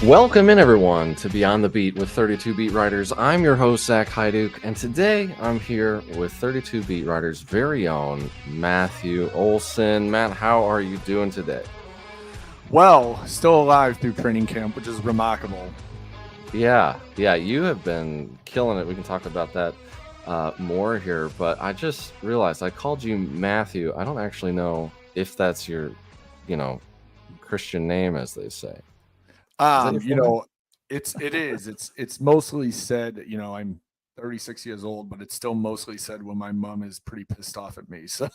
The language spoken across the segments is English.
Welcome in, everyone, to Beyond the Beat with 32 Beat Writers. I'm your host, Zach Hyduke, and today I'm here with 32 Beat Writers' very own Matthew Olson. Matt, how are you doing today? Well, still alive through training camp, which is remarkable. Yeah, you have been killing it. We can talk about that more here, but I just realized I called you Matthew. I don't actually know if that's your, Christian name, as they say. Is that your full name? It's mostly said, I'm 36 years old, but it's still mostly said when my mom is pretty pissed off at me. So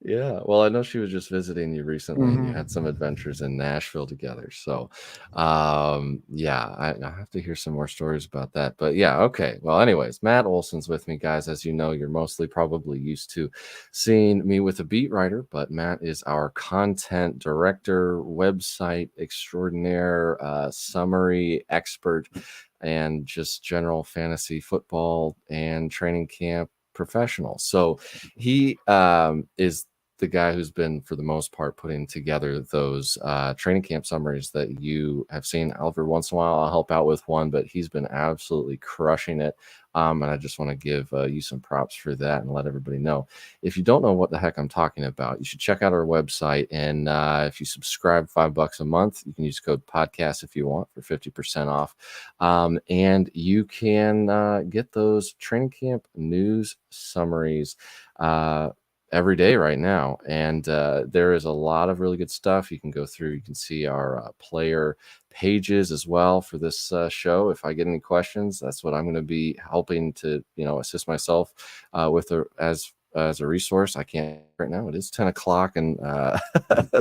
Yeah, well, I know she was just visiting you recently, and you had some Mhm. adventures in Nashville together. So, yeah, I have to hear some more stories about that. But yeah, okay. Well, anyways, Matt Olson's with me, guys. As you know, you're mostly probably used to seeing me with a beat writer, but Matt is our content director, website extraordinaire, summary expert, and just general fantasy football and training camp professional. So he is the guy who's been, for the most part, putting together those training camp summaries that you have seen. Every once in a while, I'll help out with one, but he's been absolutely crushing it. And I just want to give you some props for that and let everybody know. If you don't know what the heck I'm talking about, you should check out our website. And if you subscribe $5 a month, you can use code podcast if you want for 50% off. And you can get those training camp news summaries every day right now, and there is a lot of really good stuff you can go through. You can see our player pages as well for this show. If I get any questions, that's what I'm going to be helping to assist myself with as a resource. I can't right now. It is 10 o'clock, and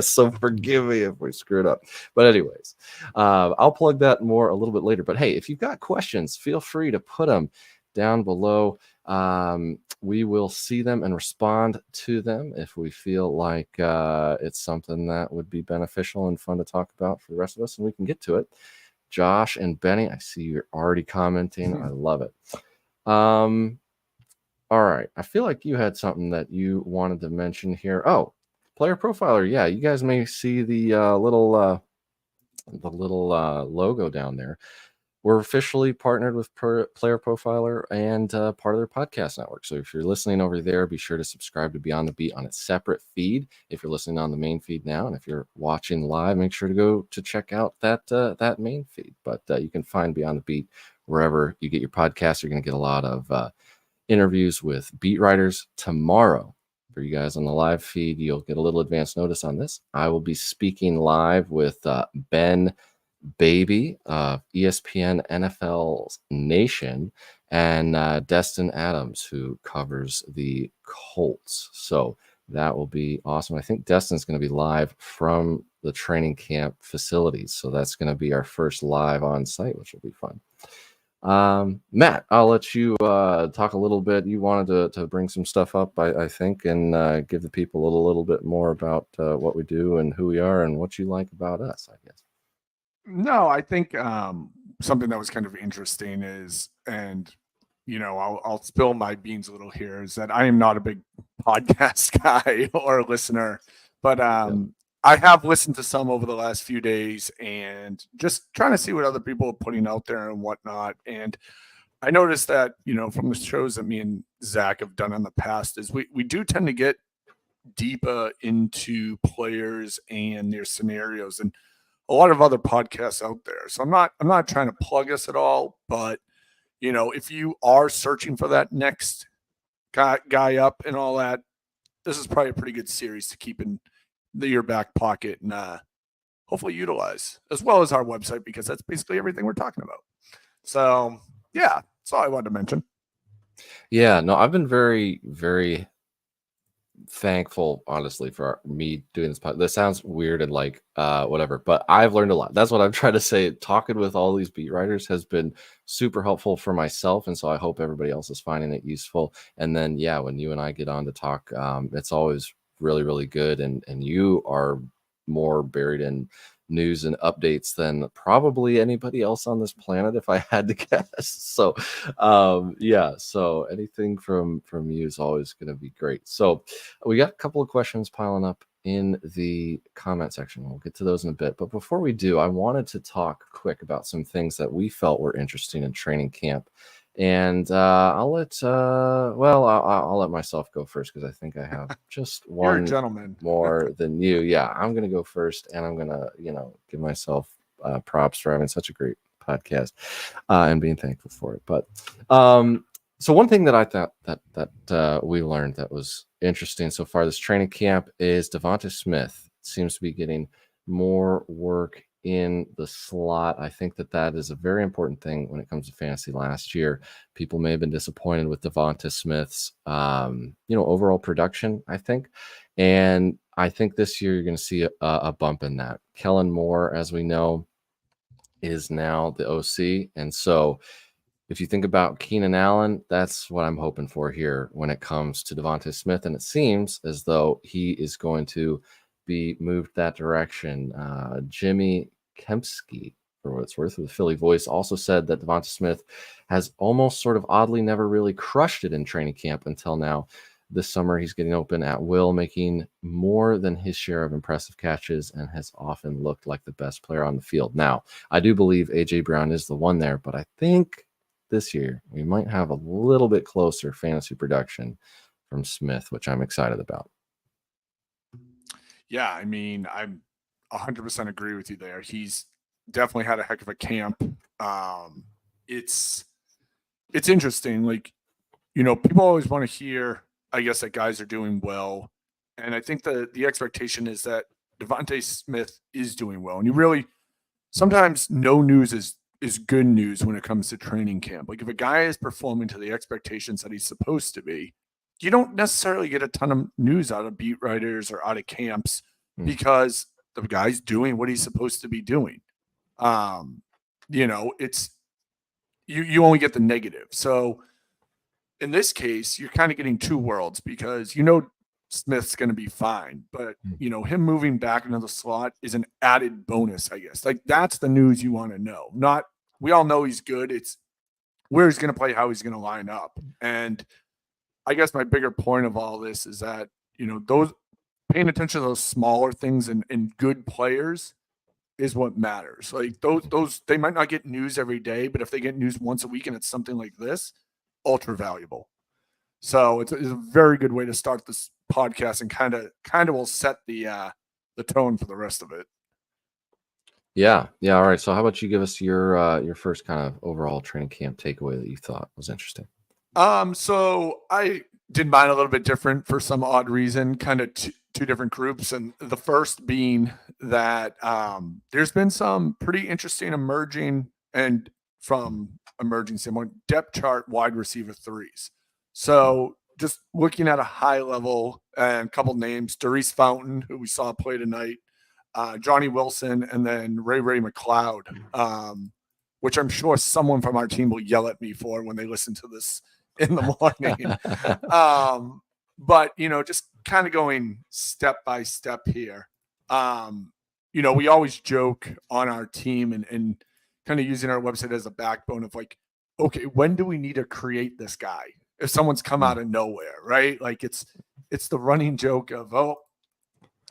so forgive me if we screwed up. But anyways, I'll plug that more a little bit later. But hey, if you've got questions, feel free to put them down below. We will see them and respond to them if we feel like it's something that would be beneficial and fun to talk about for the rest of us, and we can get to it. Josh and Benny, I see you're already commenting. I love it. All right. I feel like you had something that you wanted to mention here. Oh, player profiler. Yeah, you guys may see the little logo down there. We're officially partnered with Player Profiler and part of their podcast network. So if you're listening over there, be sure to subscribe to Beyond the Beat on its separate feed. If you're listening on the main feed now, and if you're watching live, make sure to go to check out that main feed. But you can find Beyond the Beat wherever you get your podcasts. You're going to get a lot of interviews with beat writers tomorrow. For you guys on the live feed, you'll get a little advance notice on this. I will be speaking live with Ben Baby of ESPN NFL Nation, and Destin Adams, who covers the Colts. So that will be awesome. I think Destin's going to be live from the training camp facilities. So that's going to be our first live on site, which will be fun. Matt, I'll let you talk a little bit. You wanted to bring some stuff up, I think, and give the people a little bit more about what we do and who we are and what you like about us, I guess. No, I think something that was kind of interesting is, and I'll spill my beans a little here, is that I am not a big podcast guy or listener, but Yeah. I have listened to some over the last few days and just trying to see what other people are putting out there and whatnot. And I noticed that, from the shows that me and Zach have done in the past, is we do tend to get deeper into players and their scenarios and a lot of other podcasts out there. So I'm not trying to plug us at all, but if you are searching for that next guy up and all that, this is probably a pretty good series to keep in your back pocket and hopefully utilize, as well as our website, because that's basically everything we're talking about. So yeah, that's all I wanted to mention. Yeah, no, I've been very, very thankful, honestly, for me doing this podcast. This sounds weird and like whatever, but I've learned a lot. That's what I'm trying to say. Talking with all these beat writers has been super helpful for myself, and so I hope everybody else is finding it useful. And then, yeah, when you and I get on to talk, it's always really, really good. And you are more buried in news and updates than probably anybody else on this planet, if I had to guess. So yeah, so anything from you is always going to be great. So we got a couple of questions piling up in the comment section. We'll get to those in a bit. But before we do, I wanted to talk quick about some things that we felt were interesting in training camp. And I'll let myself go first because I think I have just You're a one gentleman. more than you. Yeah, I'm going to go first, and I'm going to, give myself props for having such a great podcast and being thankful for it. But so one thing that I thought that we learned that was interesting so far this training camp is Devonta Smith seems to be getting more work in the slot. I think that is a very important thing when it comes to fantasy. Last year, people may have been disappointed with Devonta Smith's, overall production, I think. And I think this year you're going to see a bump in that. Kellen Moore, as we know, is now the OC. And so if you think about Keenan Allen, that's what I'm hoping for here when it comes to Devonta Smith. And it seems as though he is going to be moved that direction. Jimmy Kempski, for what it's worth, with the Philly Voice, also said that Devonta Smith has almost sort of oddly never really crushed it in training camp until now. This summer, he's getting open at will, making more than his share of impressive catches, and has often looked like the best player on the field. Now, I do believe A.J. Brown is the one there, but I think this year we might have a little bit closer fantasy production from Smith, which I'm excited about. Yeah, I mean, I'm 100% agree with you there. He's definitely had a heck of a camp. It's interesting. Like, people always want to hear, I guess, that guys are doing well. And I think the expectation is that Devonta Smith is doing well. And you really, sometimes no news is good news when it comes to training camp. Like if a guy is performing to the expectations that he's supposed to be, you don't necessarily get a ton of news out of beat writers or out of camps because the guy's doing what he's supposed to be doing. It's you only get the negative. So in this case, you're kind of getting two worlds because Smith's going to be fine, but him moving back into the slot is an added bonus, I guess. Like that's the news you want to know. Not we all know he's good. It's where he's going to play, how he's going to line up. And I guess my bigger point of all this is that, those paying attention to those smaller things and good players is what matters. Like those they might not get news every day, but if they get news once a week and it's something like this, ultra valuable. So it's a very good way to start this podcast and kind of will set the tone for the rest of it. Yeah. All right. So how about you give us your first kind of overall training camp takeaway that you thought was interesting? So I did mine a little bit different for some odd reason, kind of two different groups. And the first being that there's been some pretty interesting emerging standpoint, depth chart wide receiver threes. So just looking at a high level and a couple names, Daurice Fountain, who we saw play tonight, Johnny Wilson, and then Ray McLeod, which I'm sure someone from our team will yell at me for when they listen to this in the morning. But, just kind of going step by step here. We always joke on our team and kind of using our website as a backbone of like, okay, when do we need to create this guy? If someone's come out of nowhere, right? Like it's the running joke of, oh,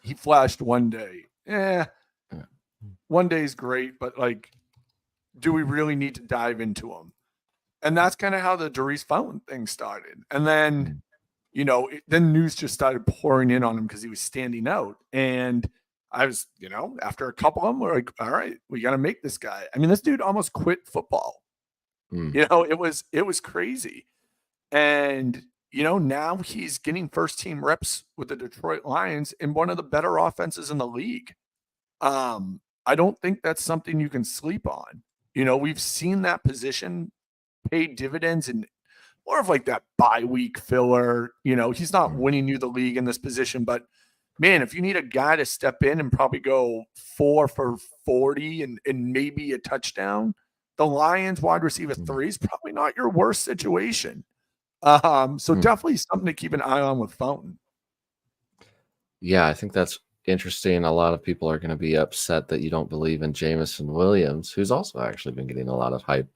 he flashed one day. One day is great, but like, do we really need to dive into him? And that's kind of how the Daurice Fountain thing started. And then, then news just started pouring in on him because he was standing out. And I was, after a couple of them, we're like, all right, we got to make this guy. I mean, this dude almost quit football. It was crazy. And, now he's getting first team reps with the Detroit Lions in one of the better offenses in the league. I don't think that's something you can sleep on. We've seen that position pay dividends and more of like that bye week filler. He's not winning you the league in this position, but man, if you need a guy to step in and probably go 4 for 40 and maybe a touchdown, the Lions wide receiver 3 is probably not your worst situation. So definitely something to keep an eye on with Fountain. Yeah, I think that's interesting. A lot of people are going to be upset that you don't believe in Jameson Williams, who's also actually been getting a lot of hype,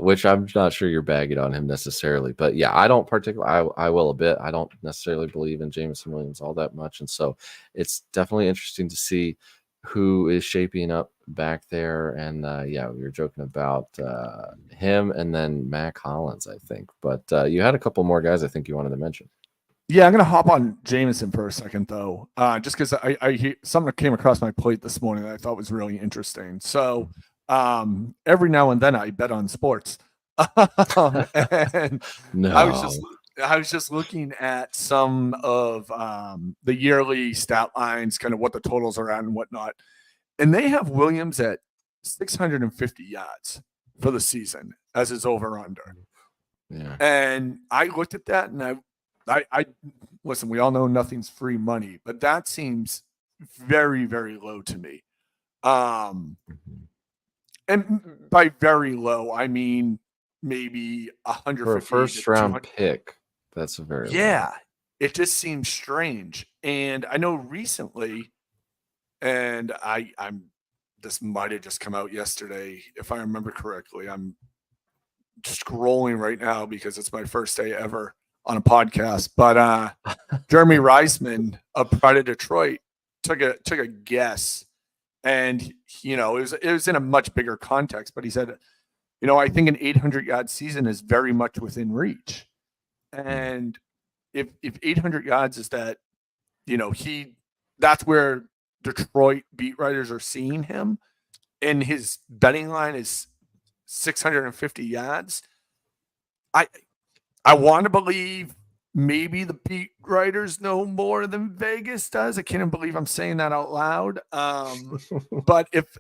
which I'm not sure you're bagging on him necessarily. But yeah, I don't particularly. I will a bit. I don't necessarily believe in Jameson Williams all that much, and so it's definitely interesting to see who is shaping up back there. And yeah, we were joking about him and then Mac Hollins, I think. But you had a couple more guys I think you wanted to mention. Yeah, I'm gonna hop on Jameson for a second though, just because I something that came across my plate this morning that I thought was really interesting. So every now and then I bet on sports, and No. I was just looking at some of the yearly stat lines, kind of what the totals are at and whatnot, and they have Williams at 650 yards for the season as his over under. Yeah. And I looked at that and I listen, we all know nothing's free money, but that seems very, very low to me. And by very low, I mean maybe 150 for a first round pick. That's a very low. It just seems strange. And I know recently, and I'm this might have just come out yesterday, if I remember correctly. I'm scrolling right now because it's my first day ever on a podcast, but Jeremy Reisman of Pride of Detroit took a guess, and it was in a much bigger context. But he said, I think an 800-yard season is very much within reach, and if 800 yards is that, that's where Detroit beat writers are seeing him, and his betting line is 650 yards. I want to believe maybe the beat writers know more than Vegas does. I can't believe I'm saying that out loud. But if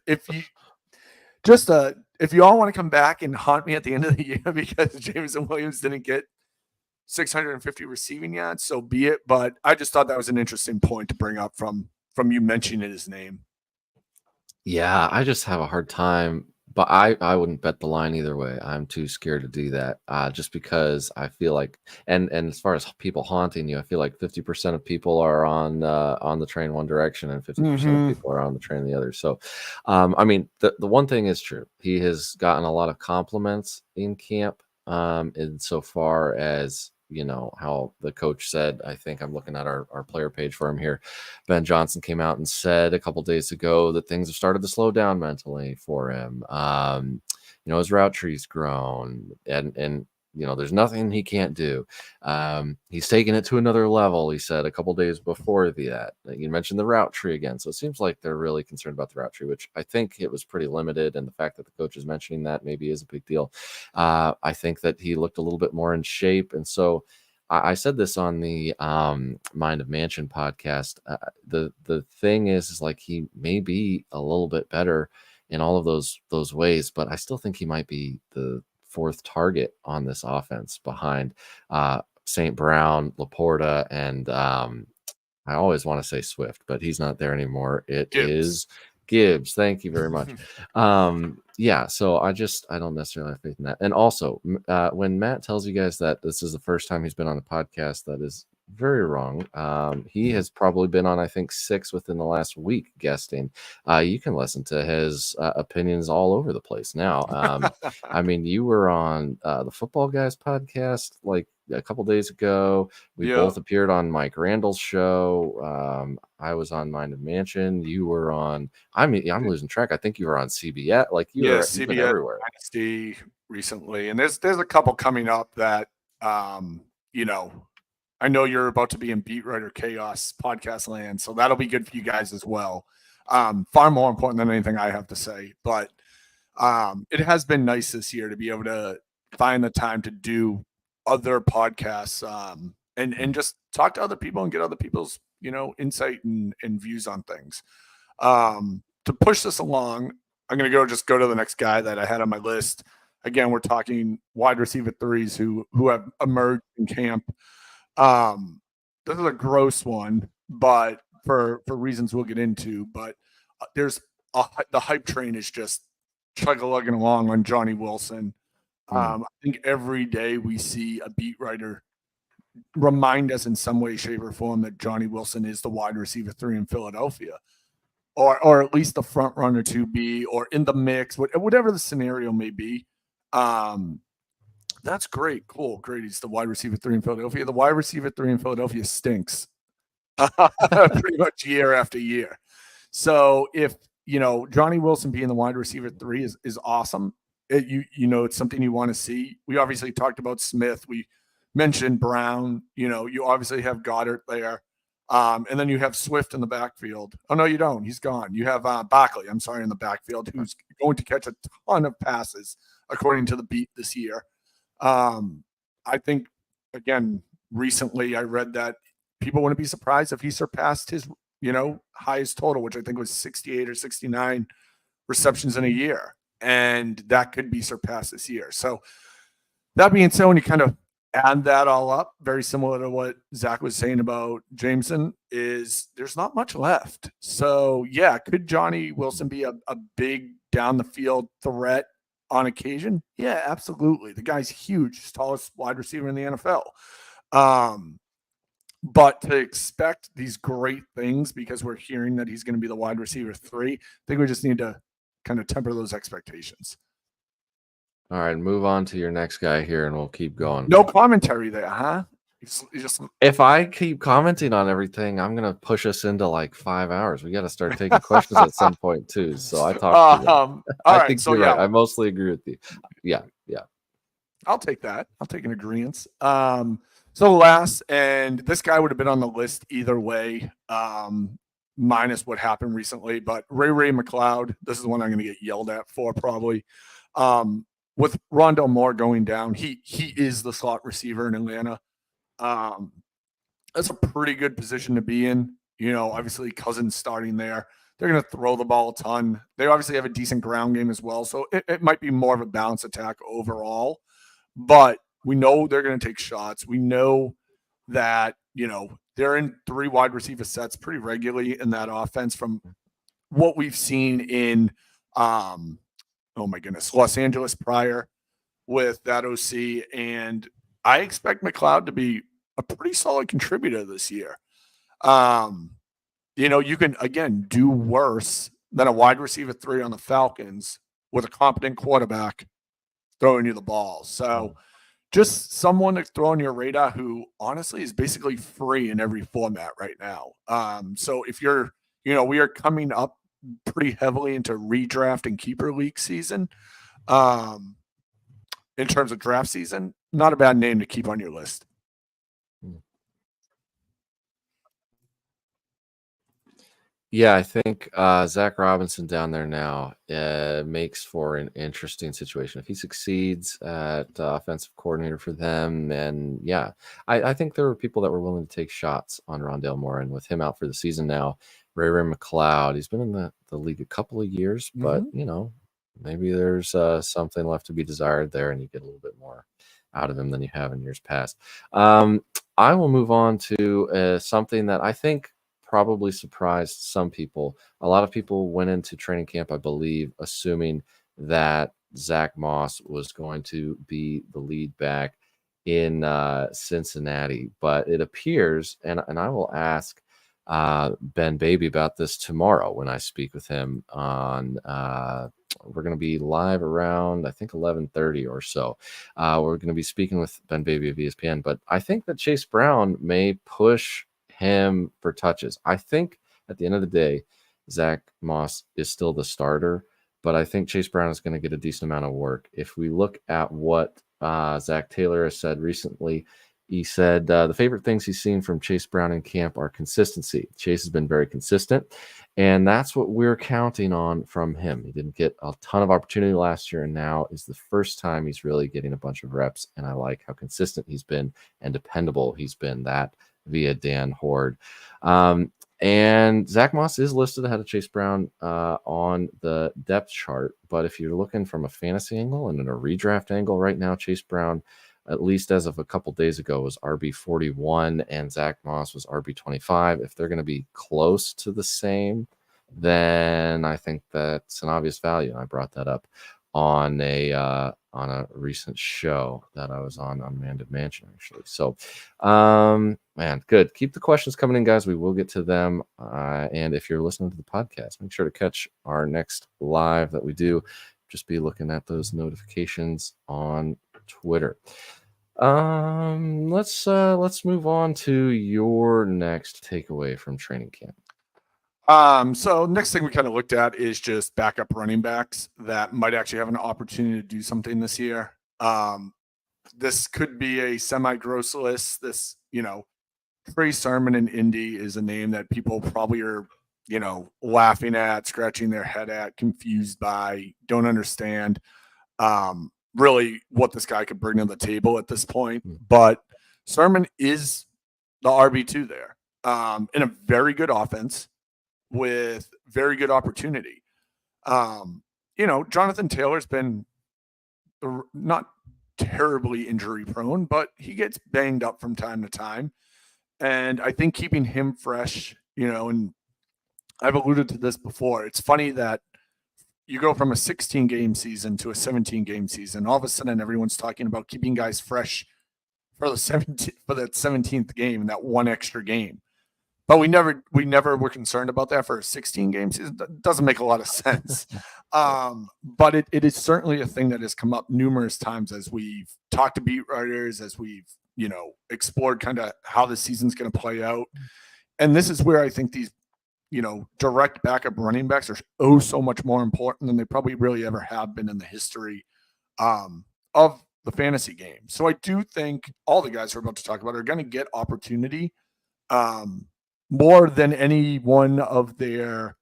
you all want to come back and haunt me at the end of the year because Jameson Williams didn't get 650 receiving yards, so be it. But I just thought that was an interesting point to bring up from you mentioning his name. Yeah, I just have a hard time. But I wouldn't bet the line either way. I'm too scared to do that, just because I feel like, and as far as people haunting you, I feel like 50% of people are on the train one direction and 50% of people are on the train the other. So, I mean, the one thing is true. He has gotten a lot of compliments in camp, insofar as, how the coach said. I think I'm looking at our player page for him here. Ben Johnson came out and said a couple days ago that things have started to slow down mentally for him. His route tree's grown, and there's nothing he can't do. He's taking it to another level, he said a couple days before that. You mentioned the route tree again. So it seems like they're really concerned about the route tree, which I think it was pretty limited. And the fact that the coach is mentioning that maybe is a big deal. I think that he looked a little bit more in shape. And so I said this on the Mind of Mansion podcast. The thing is like he may be a little bit better in all of those ways, but I still think he might be the fourth target on this offense behind St. Brown, Laporta, and I always want to say Swift, but he's not there anymore. It is Gibbs. Thank you very much. Yeah, so I don't necessarily have faith in that. And also, when Matt tells you guys that this is the first time he's been on the podcast, that is very wrong. He has probably been on, I think, 6 within the last week guesting. You can listen to his opinions all over the place now. I mean, you were on the Football Guys podcast like a couple days ago. We both appeared on Mike Randall's show. I was on Mind of Mansion. You were on. I'm losing track. I think you were on CBS. Like you've been everywhere. Dynasty recently, and there's a couple coming up that I know you're about to be in Beat Writer Chaos podcast land, so that'll be good for you guys as well. Far more important than anything I have to say, but it has been nice this year to be able to find the time to do other podcasts and just talk to other people and get other people's insight and views on things. To push this along, I'm going to go to the next guy that I had on my list. Again, we're talking wide receiver threes who have emerged in camp. This is a gross one, but for reasons we'll get into. But there's the hype train is just chug-a-lugging along on Johnny Wilson. I think every day we see a beat writer remind us in some way, shape, or form that Johnny Wilson is the wide receiver 3 in Philadelphia, or at least the front runner to be, or in the mix, whatever the scenario may be. That's great. Cool. Great. He's the wide receiver 3 in Philadelphia. The wide receiver 3 in Philadelphia stinks pretty much year after year. So if, Johnny Wilson being the wide receiver 3 is awesome. It's something you want to see. We obviously talked about Smith. We mentioned Brown. You obviously have Goddard there. And then you have Swift in the backfield. Oh, no, you don't. He's gone. You have Barkley, in the backfield, who's going to catch a ton of passes, according to the beat this year. I think, again, recently I read that people wouldn't be surprised if he surpassed his, highest total, which I think was 68 or 69 receptions in a year. And that could be surpassed this year. So that being said, when you kind of add that all up, very similar to what Zach was saying about Jameson, is there's not much left. So, yeah, could Johnny Wilson be a big down the field threat on occasion? Yeah, absolutely. The guy's huge. He's tallest wide receiver in the NFL. But to expect these great things because we're hearing that he's going to be the wide receiver 3, I think we just need to kind of temper those expectations. All right, move on to your next guy here, and we'll keep going. No commentary there, huh? If I keep commenting on everything, I'm gonna push us into like 5 hours. We got to start taking questions at some point too. So I talked to you. I think you're right. I mostly agree with you. Yeah. I'll take that. I'll take an agreement. So last, and this guy would have been on the list either way, minus what happened recently. But Ray McLeod, this is the one I'm going to get yelled at for probably. With Rondale Moore going down, he is the slot receiver in Atlanta. That's a pretty good position to be in. Obviously Cousins starting there. They're going to throw the ball a ton. They obviously have a decent ground game as well. So it might be more of a balanced attack overall. But we know they're going to take shots. We know that, they're in 3 wide receiver sets pretty regularly in that offense from what we've seen in, Los Angeles prior with that OC. And I expect McLeod to be a pretty solid contributor this year. You can, again, do worse than a wide receiver 3 on the Falcons with a competent quarterback throwing you the ball. So just someone to throw on your radar who honestly is basically free in every format right now. So if you're, we are coming up pretty heavily into redraft and keeper league season. In terms of draft season, not a bad name to keep on your list. Yeah, I think Zach Robinson down there now makes for an interesting situation. If he succeeds at offensive coordinator for them, and yeah, I think there were people that were willing to take shots on Rondale Moore, and with him out for the season now, Ray McLeod, he's been in the league a couple of years, but maybe there's something left to be desired there, and you get a little bit more out of him than you have in years past. I will move on to something that I think probably surprised some people. A lot of people went into training camp, I believe, assuming that Zach Moss was going to be the lead back in Cincinnati. But it appears, and I will ask Ben Baby about this tomorrow when I speak with him on we're going to be live around, I think, 11:30 or so. We're going to be speaking with Ben Baby of ESPN. But I think that Chase Brown may push him for touches. I think at the end of the day, Zach Moss is still the starter, but I think Chase Brown is going to get a decent amount of work. If we look at what Zach Taylor has said recently, he said the favorite things he's seen from Chase Brown in camp are consistency. Chase has been very consistent, and that's what we're counting on from him. He didn't get a ton of opportunity last year, and now is the first time he's really getting a bunch of reps, and I like how consistent he's been and dependable he's been. That via Dan Horde. And Zach Moss is listed ahead of Chase Brown on the depth chart. But if you're looking from a fantasy angle and in a redraft angle right now, Chase Brown, at least as of a couple days ago, was RB41 and Zach Moss was RB25. If they're going to be close to the same, then I think that's an obvious value. And I brought that up on on a recent show that I was on Unmanned Mansion, actually. So, man, good. Keep the questions coming in, guys. We will get to them. And if you're listening to the podcast, make sure to catch our next live that we do. Just be looking at those notifications on Twitter. Let's move on to your next takeaway from training camp. So next thing we kind of looked at is just backup running backs that might actually have an opportunity to do something this year. This could be a semi-gross list. This, Trey Sermon in Indy is a name that people probably are, laughing at, scratching their head at, confused by, don't understand really what this guy could bring to the table at this point. But Sermon is the RB2 there in a very good offense with very good opportunity. Jonathan Taylor's been not terribly injury prone, but he gets banged up from time to time. And I think keeping him fresh, and I've alluded to this before, it's funny that you go from a 16-game season to a 17-game season. All of a sudden, everyone's talking about keeping guys fresh for that 17th game and that one extra game. But we never were concerned about that for a 16-game season. That doesn't make a lot of sense. But it is certainly a thing that has come up numerous times as we've talked to beat writers, as we've, explored kind of how the season's going to play out. And this is where I think these, direct backup running backs are so much more important than they probably really ever have been in the history of the fantasy game. So I do think all the guys we're about to talk about are going to get opportunity more than any one of their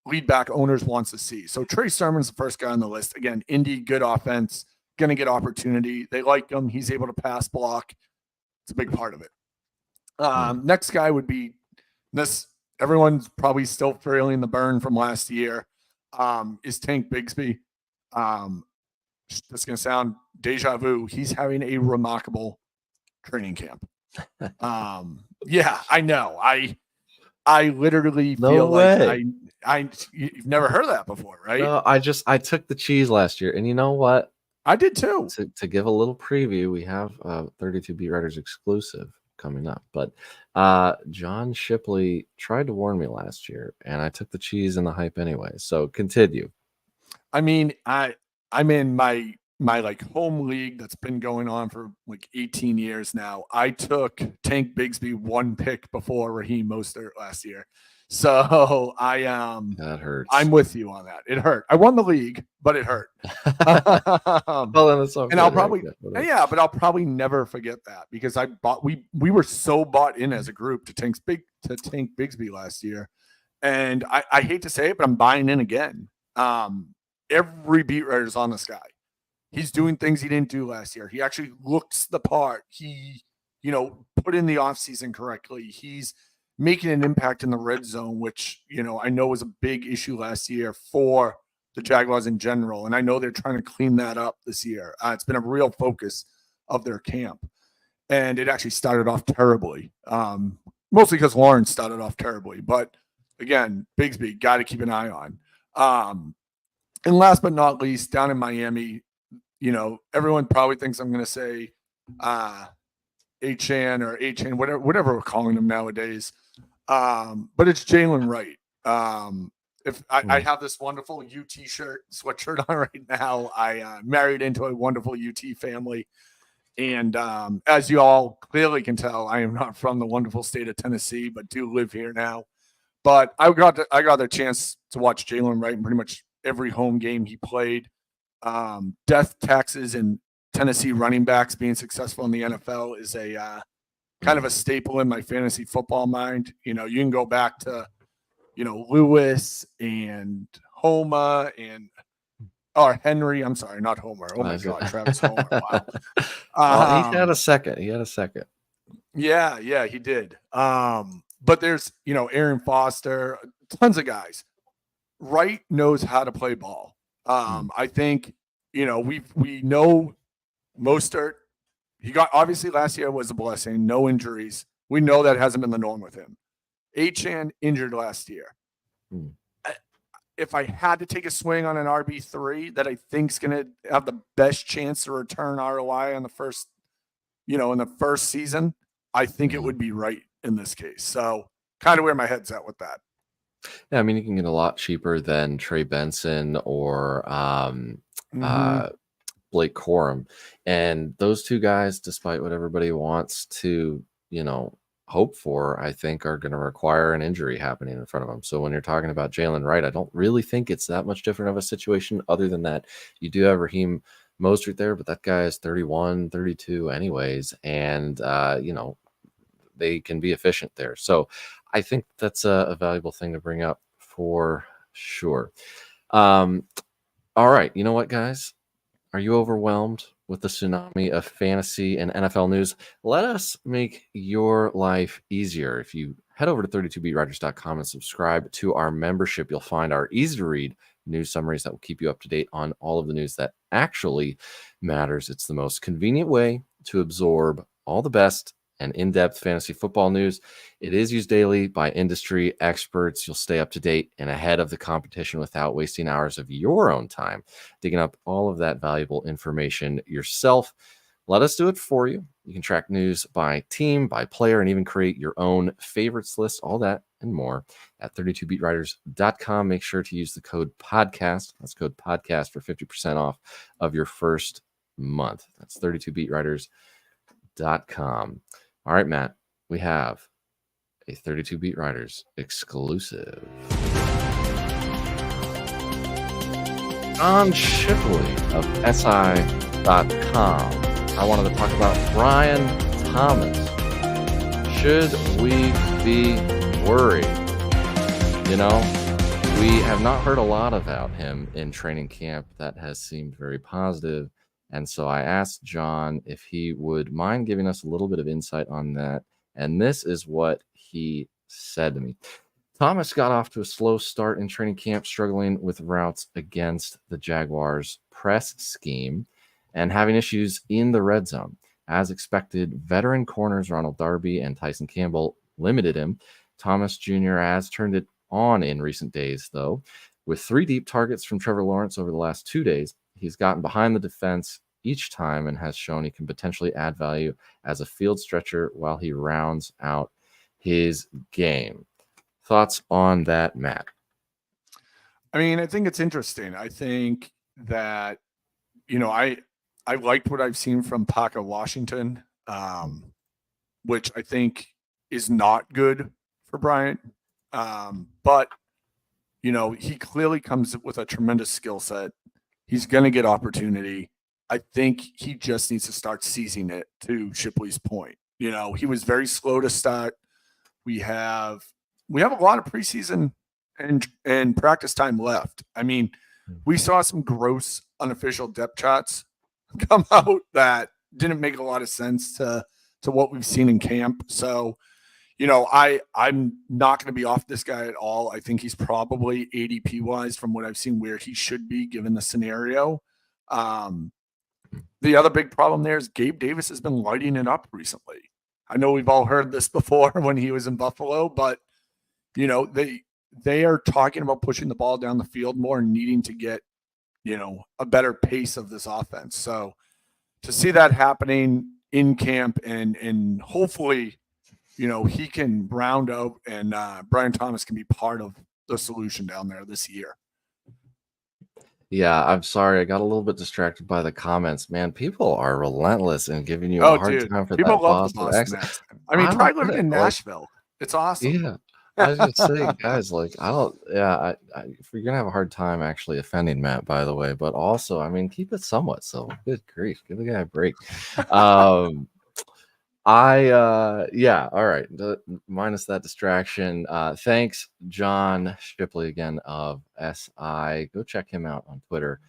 lead back owners wants to see. So Trey Sermon's the first guy on the list. Again, Indy, good offense, going to get opportunity. They like him. He's able to pass block. It's a big part of it. Next guy would be this. Everyone's probably still feeling the burn from last year. Is Tank Bigsby. That's going to sound deja vu. He's having a remarkable training camp. Yeah, I know. I literally feel like you've never heard of that before, right? No, I took the cheese last year, and you know what? I did too. To give a little preview, we have 32 Beat Writers exclusive coming up. But John Shipley tried to warn me last year, and I took the cheese and the hype anyway. So continue. I mean, I'm in my home league that's been going on for 18 years now. I took Tank Bigsby one pick before Raheem Mostert last year. So that hurts. I'm with you on that. It hurt. I won the league, but it hurt. Well, then it's okay, and I'll probably but I'll probably never forget that because we were so bought in as a group to Tank Bigsby last year. And I hate to say it, but I'm buying in again. Every beat writer's on this guy. He's doing things he didn't do last year. He actually looks the part. He, put in the offseason correctly. He's making an impact in the red zone, which, I know was a big issue last year for the Jaguars in general. And I know they're trying to clean that up this year. It's been a real focus of their camp. And it actually started off terribly, mostly because Lawrence started off terribly. But again, Bigsby, got to keep an eye on. And last but not least, down in Miami, everyone probably thinks I'm going to say Achane or Achane, whatever we're calling him nowadays. But it's Jalen Wright. I have this wonderful UT sweatshirt on right now. I married into a wonderful UT family. And as you all clearly can tell, I am not from the wonderful state of Tennessee, but do live here now. But I got the chance to watch Jalen Wright in pretty much every home game he played. Death taxes and Tennessee running backs being successful in the NFL is a kind of a staple in my fantasy football mind. You can go back to, Lewis and Homa or Henry. I'm sorry, not Homer. Oh my God, Travis Homer. Wow. Well, he had a second. Yeah, he did. But there's, Aaron Foster, tons of guys. Wright knows how to play ball. I think, we know Mostert. He got, obviously last year was a blessing, no injuries. We know that hasn't been the norm with him. Achane injured last year. if I had to take a swing on an RB3 that I think's going to have the best chance to return ROI on the first, in the first season, I think it would be Wright in this case. So kind of where my head's at with that. Yeah, I mean, you can get a lot cheaper than Trey Benson or Blake Corum. And those two guys, despite what everybody wants to, hope for, I think are going to require an injury happening in front of them. So when you're talking about Jalen Wright, I don't really think it's that much different of a situation other than that you do have Raheem Mostert there, but that guy is 31, 32 anyways. And, they can be efficient there. So I think that's a valuable thing to bring up for sure. All right. You know what, guys? Are you overwhelmed with the tsunami of fantasy and NFL news? Let us make your life easier. If you head over to 32beatwriters.com and subscribe to our membership, you'll find our easy-to-read news summaries that will keep you up to date on all of the news that actually matters. It's the most convenient way to absorb all the best and in-depth fantasy football news. It is used daily by industry experts. You'll stay up to date and ahead of the competition without wasting hours of your own time digging up all of that valuable information yourself. Let us do it for you. You can track news by team, by player, and even create your own favorites list, all that and more at 32beatwriters.com. Make sure to use the code podcast. That's code podcast for 50% off of your first month. That's 32beatwriters.com. All right, Matt, we have a 32 Beat Writers exclusive. John Shipley of SI.com. I wanted to talk about Brian Thomas. Should we be worried? We have not heard a lot about him in training camp. That has seemed very positive. And so I asked John if he would mind giving us a little bit of insight on that. And this is what he said to me. Thomas got off to a slow start in training camp, struggling with routes against the Jaguars' press scheme and having issues in the red zone. As expected, veteran corners Ronald Darby and Tyson Campbell limited him. Thomas Jr. has turned it on in recent days, though. With 3 deep targets from Trevor Lawrence over the last 2 days, he's gotten behind the defense each time and has shown he can potentially add value as a field stretcher while he rounds out his game. Thoughts on that, Matt? I mean, I think it's interesting. I think that, I liked what I've seen from Paco Washington, which I think is not good for Bryant. But, he clearly comes with a tremendous skill set. He's going to get opportunity. I think he just needs to start seizing it, to Shipley's point. He was very slow to start. We have a lot of preseason and practice time left. I mean, we saw some gross unofficial depth charts come out that didn't make a lot of sense to what we've seen in camp. So, I'm not going to be off this guy at all. I think he's probably ADP wise from what I've seen where he should be given the scenario. The other big problem there is Gabe Davis has been lighting it up recently. I know we've all heard this before when he was in Buffalo, but they are talking about pushing the ball down the field more and needing to get, a better pace of this offense. So to see that happening in camp and hopefully, he can round out and Brian Thomas can be part of the solution down there this year. Yeah, I'm sorry. I got a little bit distracted by the comments. Man, people are relentless in giving you a hard time for people that love Boston accent. I mean, try living in Nashville. It's awesome. Yeah. I was going to say, guys, if you're going to have a hard time actually offending Matt, by the way, but also, I mean, keep it somewhat so. Good grief. Give the guy a break. All right. Minus that distraction. Thanks, John Shipley, again of SI. Go check him out on Twitter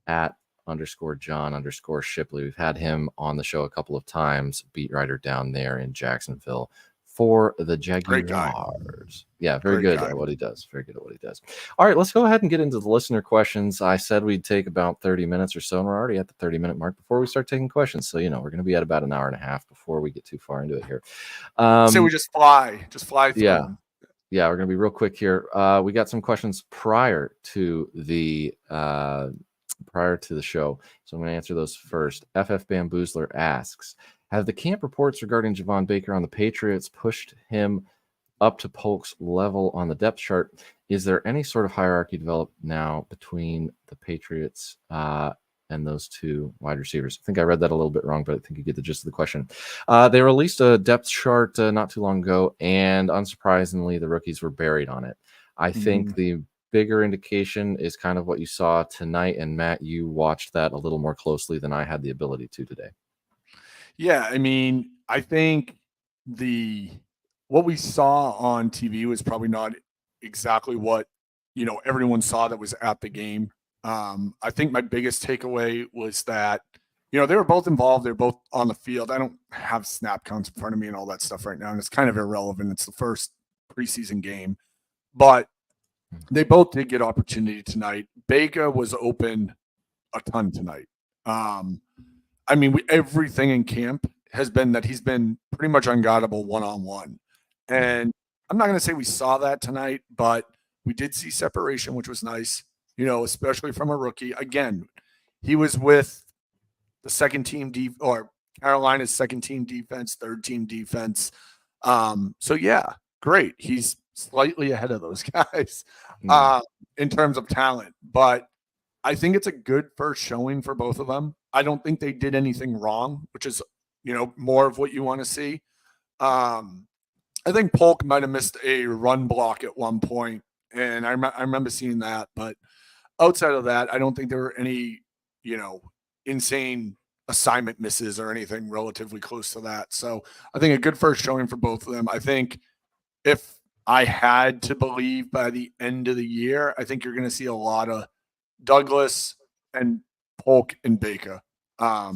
at _John_Shipley. We've had him on the show a couple of times, beat writer down there in Jacksonville for the Jaguars. Yeah, very good at what he does. Very good at what he does. All right, let's go ahead and get into the listener questions. I said we'd take about 30 minutes or so, and we're already at the 30-minute mark before we start taking questions. So, we're going to be at about an hour and a half before we get too far into it here. So we just fly through. Yeah. Yeah, we're gonna be real quick here. We got some questions prior to the show, so I'm gonna answer those first. FF Bamboozler asks, have the camp reports regarding Javon Baker on the Patriots pushed him up to Polk's level on the depth chart? Is there any sort of hierarchy developed now between the Patriots and those two wide receivers? I think I read that a little bit wrong, but I think you get the gist of the question. They released a depth chart not too long ago, and unsurprisingly, the rookies were buried on it. I think the bigger indication is kind of what you saw tonight, and Matt, you watched that a little more closely than I had the ability to today. Yeah, I mean, I think what we saw on TV was probably not exactly what everyone saw that was at the game. I think my biggest takeaway was that they were both involved. They're both on the field. I don't have snap counts in front of me and all that stuff right now, and it's kind of irrelevant. It's the first preseason game, but they both did get opportunity tonight. Baker was open a ton tonight. I mean, everything in camp has been that he's been pretty much unguardable one-on-one. And I'm not going to say we saw that tonight, but we did see separation, which was nice, especially from a rookie. Again, he was with the second team or Carolina's second team defense, third team defense. So yeah, great. He's slightly ahead of those guys in terms of talent, but I think it's a good first showing for both of them. I don't think they did anything wrong, which is, more of what you want to see. I think Polk might have missed a run block at one point, and I remember seeing that. But outside of that, I don't think there were any, insane assignment misses or anything relatively close to that. So I think a good first showing for both of them. I think if I had to believe by the end of the year, I think you're going to see a lot of Douglas and Polk and Baker. I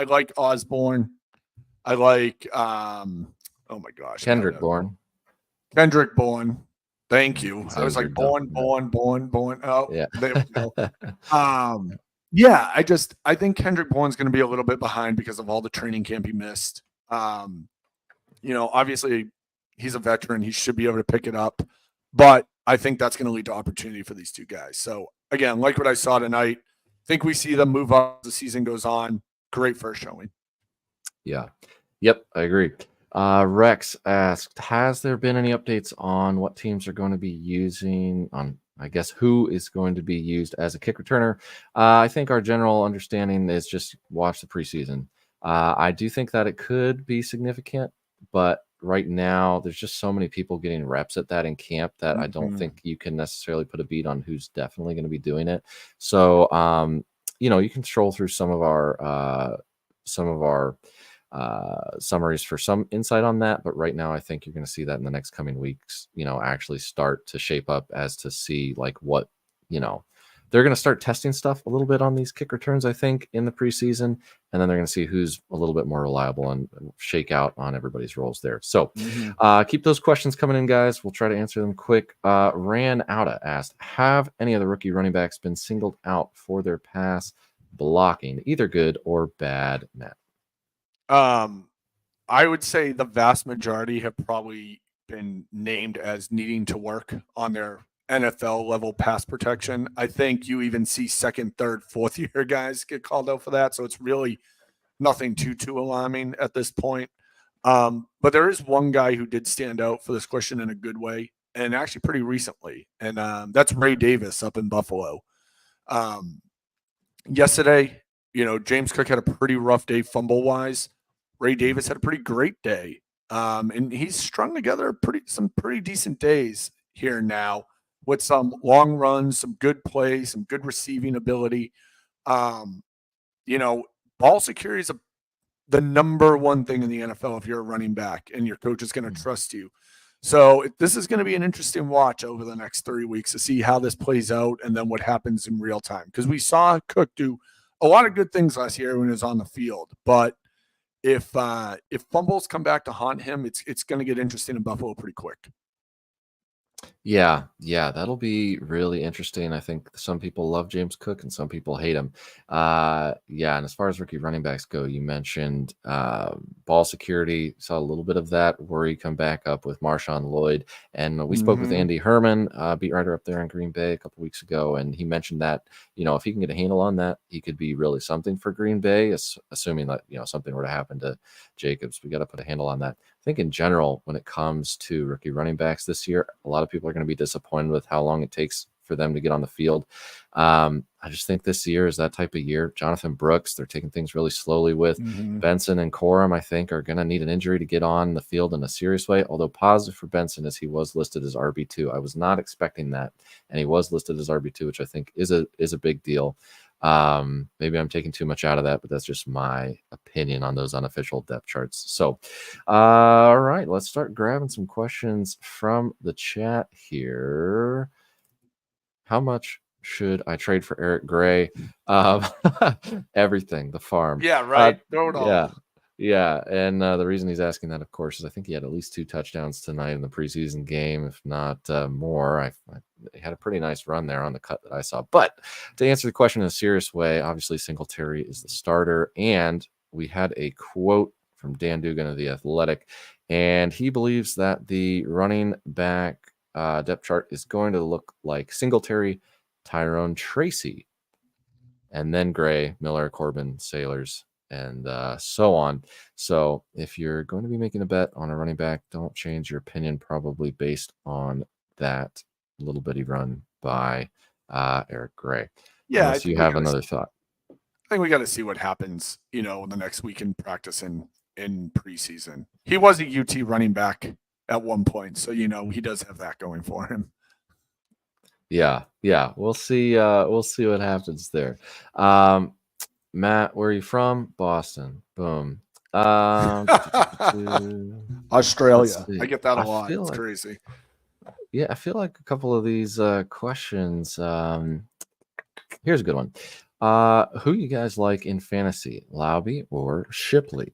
like Osborne. I like oh my gosh, Kendrick Bourne. Thank you. I was like Bourne. Oh, yeah. There we go. Yeah, I think Kendrick Bourne's going to be a little bit behind because of all the training camp he missed. Obviously he's a veteran. He should be able to pick it up, but I think that's going to lead to opportunity for these two guys. So again, like what I saw tonight, I think we see them move up as the season goes on. Great first showing. Yeah. Yep, I agree. Rex asked, has there been any updates on what teams are going to be using on, I guess, who is going to be used as a kick returner? I think our general understanding is just watch the preseason. I do think that it could be significant, but right now there's just so many people getting reps at that in camp that I don't think you can necessarily put a beat on who's definitely going to be doing it. So, you can stroll through some of our summaries for some insight on that, but right now I think you're going to see that in the next coming weeks, actually start to shape up as to see like what, they're going to start testing stuff a little bit on these kick returns, I think, in the preseason, and then they're going to see who's a little bit more reliable and shake out on everybody's roles there. So keep those questions coming in, guys. We'll try to answer them quick. Ran Outa asked, have any of the rookie running backs been singled out for their pass blocking, either good or bad, Matt? I would say the vast majority have probably been named as needing to work on their NFL level pass protection. I think you even see second, third, fourth year guys get called out for that. So it's really nothing too alarming at this point. But there is one guy who did stand out for this question in a good way, and actually pretty recently. And that's Ray Davis up in Buffalo. Yesterday, James Cook had a pretty rough day fumble wise. Ray Davis had a pretty great day. And he's strung together some pretty decent days here now with some long runs, some good plays, some good receiving ability. Ball security is the number one thing in the NFL if you're a running back and your coach is going to trust you. So this is going to be an interesting watch over the next 3 weeks to see how this plays out and then what happens in real time. Because we saw Cook do a lot of good things last year when he was on the field, but if fumbles come back to haunt him, it's going to get interesting in Buffalo pretty quick. Yeah, yeah, that'll be really interesting. I think some people love James Cook and some people hate him. Yeah, and as far as rookie running backs go, you mentioned ball security. Saw a little bit of that worry come back up with Marshawn Lloyd, and we spoke with Hmm. Andy Herman, beat writer up there in Green Bay a couple weeks ago, and he mentioned that if he can get a handle on that, he could be really something for Green Bay. Assuming that something were to happen to Jacobs, we got to put a handle on that. I think in general, when it comes to rookie running backs this year, a lot of people are going to be disappointed with how long it takes for them to get on the field. I just think this year is that type of year. Jonathan Brooks, they're taking things really slowly with. Hmm. Benson and Corum, I think, are going to need an injury to get on the field in a serious way. Although positive for Benson is he was listed as RB2. I was not expecting that, and he was listed as RB2, which I think is a big deal. Maybe I'm taking too much out of that, but that's just my opinion on those unofficial depth charts. So, all right, let's start grabbing some questions from the chat here. How much should I trade for Eric Gray? Um, Everything, the farm. Yeah, right. Throw it Yeah. all. Yeah, and the reason he's asking that, of course, is I think he had at least 2 touchdowns tonight in the preseason game, if not more. He had a pretty nice run there on the cut that I saw. But to answer the question in a serious way, obviously Singletary is the starter, and we had a quote from Dan Dugan of The Athletic, and he believes that the running back depth chart is going to look like Singletary, Tyrone Tracy, and then Gray, Miller, Corbin, Sailors, and so on. So if you're going to be making a bet on a running back, don't change your opinion probably based on that little bitty run by Eric Gray, Yeah, I unless you think we have got to. another thought. I think we got to see what happens. The next week in practice in preseason. He was a UT running back at one point, so he does have that going for him. Yeah, yeah, we'll see. We'll see what happens there. Matt, where are you from? Boston. Boom. Let's Australia. I see. get that a I lot. feel It's like crazy. Yeah, I feel like a couple of these questions. Here's a good one. Who you guys like in fantasy, Lauby or Shipley?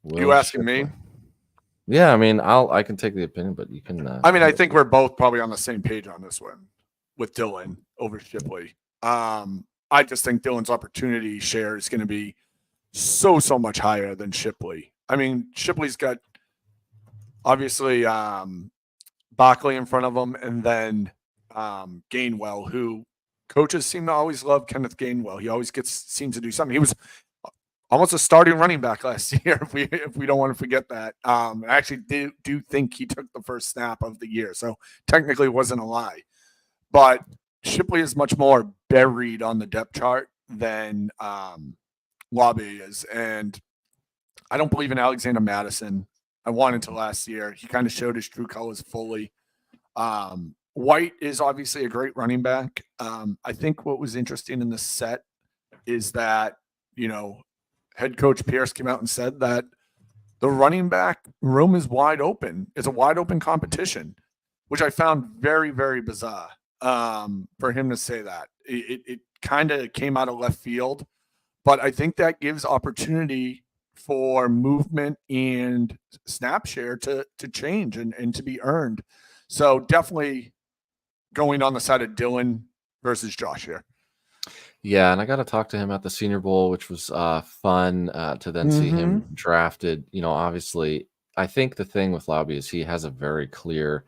You Will asking me? Shipley? Yeah, I mean, I can take the opinion, but you can. I mean, I think we're both probably on the same page on this one with Dylan over Shipley. I just think Dylan's opportunity share is going to be so much higher than Shipley. I mean, Shipley's got obviously Barkley in front of him, and then Gainwell, who coaches seem to always love Kenneth Gainwell. He always seems to do something. He was almost a starting running back last year, if we don't want to forget that. I actually do think he took the first snap of the year, so technically it wasn't a lie. But Shipley is much more buried on the depth chart than Lobby is, and I don't believe in Alexander Madison. I wanted to last year. He kind of showed his true colors fully. White is obviously a great running back. I think what was interesting in the set is that, head coach Pierce came out and said that the running back room is wide open. It's a wide open competition, which I found very, very bizarre for him to say that. It kind of came out of left field, but I think that gives opportunity for movement and snap share to change and to be earned. So definitely going on the side of Dylan versus Josh here. Yeah, and I got to talk to him at the Senior Bowl, which was fun to then see him drafted. Obviously, I think the thing with Lauby is he has a very clear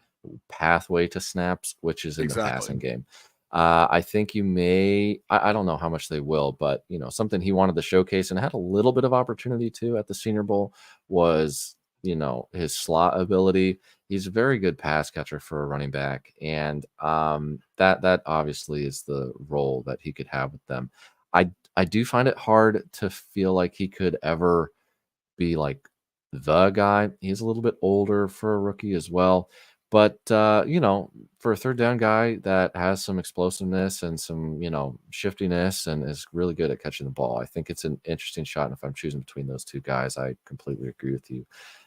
pathway to snaps, which is in the passing game. I think you may, I don't know how much they will, but something he wanted to showcase and had a little bit of opportunity to at the Senior Bowl was his slot ability. He's a very good pass catcher for a running back, and that obviously is the role that he could have with them. I do find it hard to feel like he could ever be like the guy. He's a little bit older for a rookie as well. But for a third down guy that has some explosiveness and some, shiftiness and is really good at catching the ball, I think it's an interesting shot. And if I'm choosing between those two guys, I completely agree with you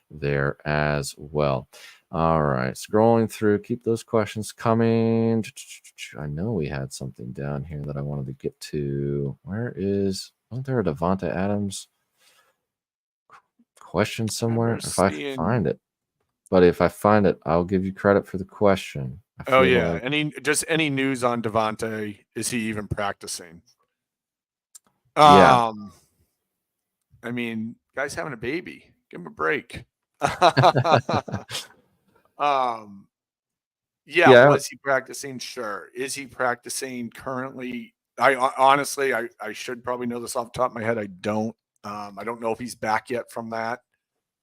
there as well. All right, scrolling through, keep those questions coming. I know we had something down here that I wanted to get to. Wasn't there a Devonta Adams question somewhere? If I find it. but if I find it, I'll give you credit for the question. I Oh feel yeah. like Any news on Devontae? Is he even practicing? yeah. Um, I mean, guy's having a baby. Give him a break. um, yeah, Yeah. was he practicing? Sure. Is he practicing currently? Honestly, I should probably know this off the top of my head. I don't. I don't know if he's back yet from that.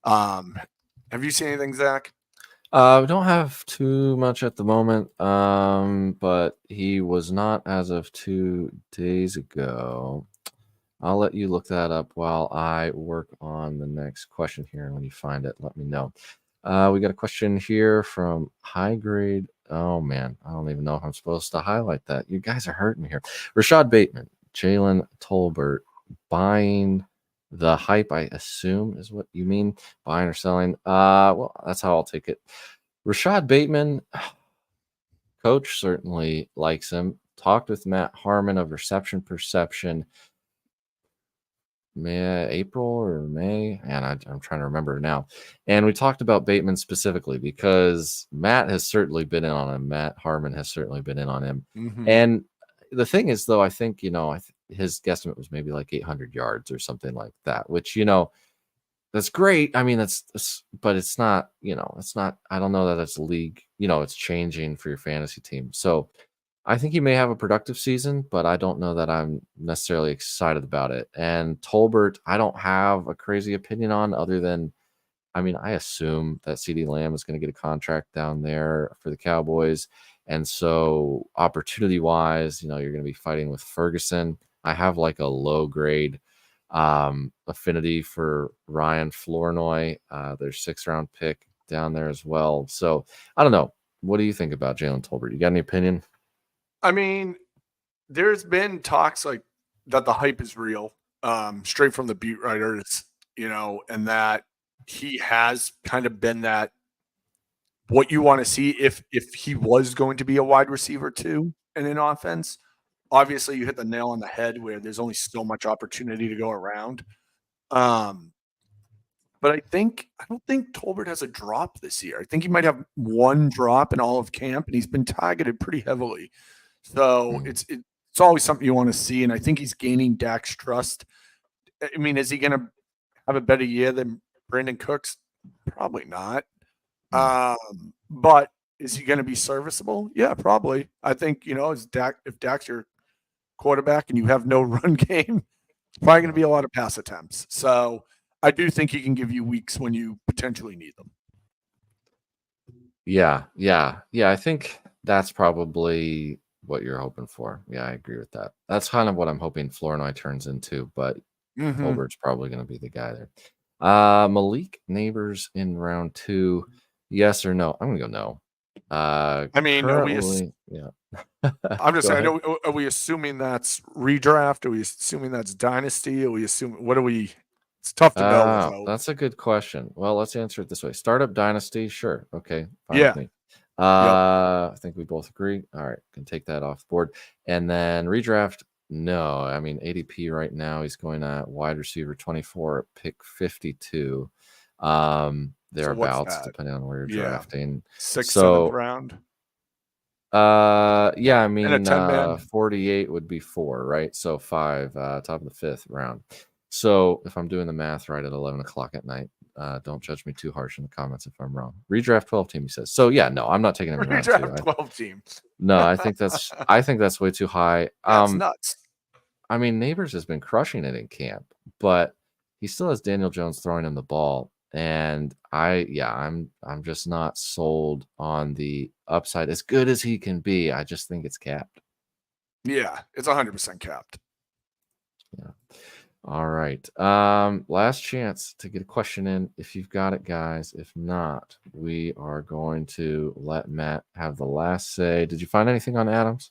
Um, have you seen anything, Zach? We don't have too much at the moment, but he was not as of 2 days ago. I'll let you look that up while I work on the next question here. And when you find it, let me know. We got a question here from High Grade. Oh man, I don't even know if I'm supposed to highlight that. You guys are hurting me here. Rashad Bateman, Jalen Tolbert buying the hype, I assume is what you mean, buying or selling. Well, that's how I'll take it. Rashad Bateman, coach certainly likes him. Talked with Matt Harmon of Reception Perception. April or May, and I'm trying to remember now. And we talked about Bateman specifically because Matt has certainly been in on him. Matt Harmon has certainly been in on him. Mm-hmm. And the thing is, though, I think his guesstimate was maybe like 800 yards or something like that, which that's great. I mean, but it's not. It's not. I don't know that it's league. It's changing for your fantasy team. So I think he may have a productive season, but I don't know that I'm necessarily excited about it. And Tolbert, I don't have a crazy opinion on other than, I mean, I assume that CeeDee Lamb is going to get a contract down there for the Cowboys. And so opportunity wise, you're going to be fighting with Ferguson. I have like a low grade affinity for Ryan Flournoy. Their 6th-round pick down there as well. So I don't know. What do you think about Jalen Tolbert? You got any opinion? I mean, there's been talks like that the hype is real, straight from the beat writers, and that he has kind of been that what you want to see if he was going to be a wide receiver too in an offense. Obviously, you hit the nail on the head where there's only so much opportunity to go around. Um, but I don't think Tolbert has a drop this year. I think he might have one drop in all of camp, and he's been targeted pretty heavily. So Mm. it's always something you want to see, and I think he's gaining Dak's trust. I mean, is he going to have a better year than Brandon Cooks? Probably not. But is he going to be serviceable? Yeah, probably. I think if Dak's your quarterback and you have no run game, it's probably going to be a lot of pass attempts. So I do think he can give you weeks when you potentially need them. Yeah. I think that's probably what you're hoping for. Yeah, I agree with that. That's kind of what I'm hoping Flournoy turns into, but Tolbert's probably going to be the guy there. Malik Neighbors in round 2. Yes or no? I'm going to go no. I mean, yeah. I'm just saying, are we assuming that's redraft? Are we assuming that's dynasty? Are we assuming, what are we? It's tough to know. That's a good question. Well, let's answer it this way. Startup dynasty, sure. Okay, fine Yeah. with me. Yep. I think we both agree. All right, can take that off the board. And then redraft, no. I mean, ADP right now, he's going at wide receiver 24, pick 52. Thereabouts, depending on where you're drafting. 6th, 7th round. Yeah, I mean, And a 10-man. 48 would be 4, right? So 5, top of the 5th round. So if I'm doing the math right at 11 o'clock at night, don't judge me too harsh in the comments if I'm wrong. Redraft 12 team, he says. So yeah, no, I'm not taking him in round 2. Redraft 12 team. No, I think that's way too high. That's nuts. I mean, Neighbors has been crushing it in camp, but he still has Daniel Jones throwing him the ball. And I'm just not sold on the upside. As good as he can be, I just think it's capped. Yeah, it's 100% capped. Yeah. All right. Last chance to get a question in if you've got it, guys. If not, we are going to let Matt have the last say. Did you find anything on Adams?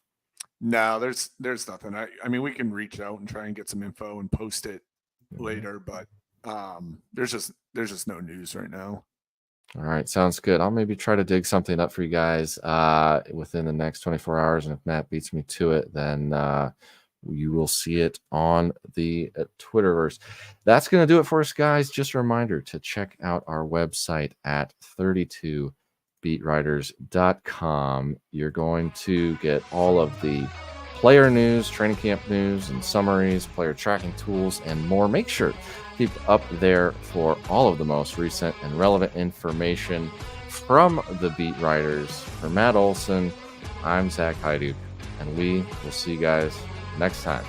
No, there's nothing. I mean, we can reach out and try and get some info and post it later, but there's just no news right now. All right, sounds good. I'll maybe try to dig something up for you guys within the next 24 hours, and if Matt beats me to it, then you will see it on the Twitterverse. That's going to do it for us, guys. Just a reminder to check out our website at 32beatwriters.com. You're going to get all of the player news, training camp news, and summaries, player tracking tools, and more. Make sure to keep up there for all of the most recent and relevant information from the Beat Writers. For Matt Olson, I'm Zach Heiduk, and we will see you guys next time.